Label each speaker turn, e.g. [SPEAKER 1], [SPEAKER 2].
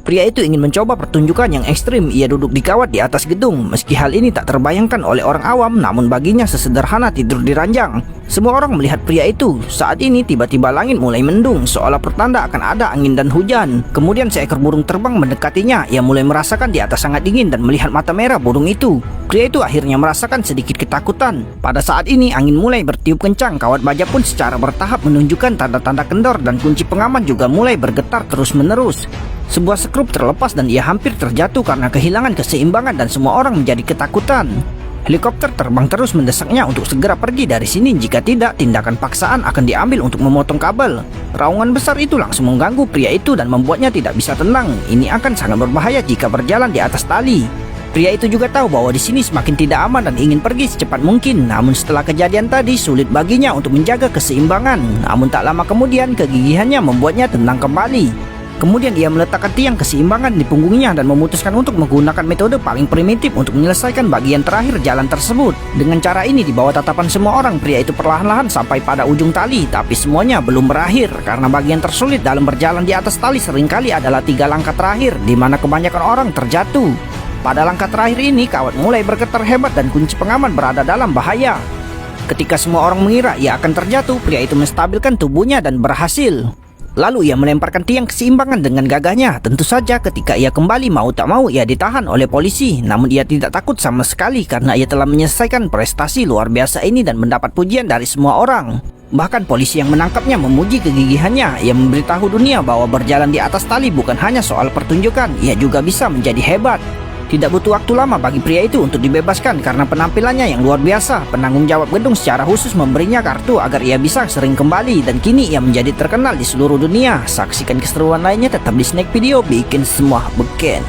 [SPEAKER 1] Pria itu ingin mencoba pertunjukan yang ekstrim. Ia duduk di kawat di atas gedung. Meski hal ini tak terbayangkan oleh orang awam, namun baginya sesederhana tidur di ranjang. Semua orang melihat pria itu. Saat ini tiba-tiba langit mulai mendung, seolah pertanda akan ada angin dan hujan. Kemudian seekor burung terbang mendekatinya. Ia mulai merasakan di atas sangat dingin dan melihat mata merah burung itu. Pria itu akhirnya merasakan sedikit ketakutan. Pada saat ini angin mulai bertiup kencang. Kawat baja pun secara bertahap menunjukkan tanda-tanda kendor dan kunci pengaman juga mulai bergetar terus-menerus. Sebuah skrup terlepas dan ia hampir terjatuh karena kehilangan keseimbangan dan semua orang menjadi ketakutan. Helikopter terbang terus mendesaknya untuk segera pergi dari sini. Jika tidak, tindakan paksaan akan diambil untuk memotong kabel. Raungan besar itu langsung mengganggu pria itu dan membuatnya tidak bisa tenang. Ini akan sangat berbahaya jika berjalan di atas tali. Pria itu juga tahu bahwa di sini semakin tidak aman dan ingin pergi secepat mungkin. Namun setelah kejadian tadi, sulit baginya untuk menjaga keseimbangan. Namun tak lama kemudian, kegigihannya membuatnya tenang kembali. Kemudian ia meletakkan tiang keseimbangan di punggungnya dan memutuskan untuk menggunakan metode paling primitif untuk menyelesaikan bagian terakhir jalan tersebut. Dengan cara ini, di bawah tatapan semua orang, pria itu perlahan-lahan sampai pada ujung tali. Tapi semuanya belum berakhir, karena bagian tersulit dalam berjalan di atas tali seringkali adalah 3 langkah terakhir, di mana kebanyakan orang terjatuh. Pada langkah terakhir ini, kawat mulai bergetar hebat dan kunci pengaman berada dalam bahaya. Ketika semua orang mengira ia akan terjatuh, pria itu menstabilkan tubuhnya dan berhasil. Lalu ia melemparkan tiang keseimbangan dengan gagahnya. Tentu saja ketika ia kembali, mau tak mau ia ditahan oleh polisi. Namun ia tidak takut sama sekali karena ia telah menyelesaikan prestasi luar biasa ini dan mendapat pujian dari semua orang. Bahkan polisi yang menangkapnya memuji kegigihannya. Ia memberitahu dunia bahwa berjalan di atas tali bukan hanya soal pertunjukan, ia juga bisa menjadi hebat. Tidak butuh waktu lama bagi pria itu untuk dibebaskan karena penampilannya yang luar biasa. Penanggung jawab gedung secara khusus memberinya kartu agar ia bisa sering kembali, dan kini ia menjadi terkenal di seluruh dunia. Saksikan keseruan lainnya tetap di Snack Video, bikin semua beken.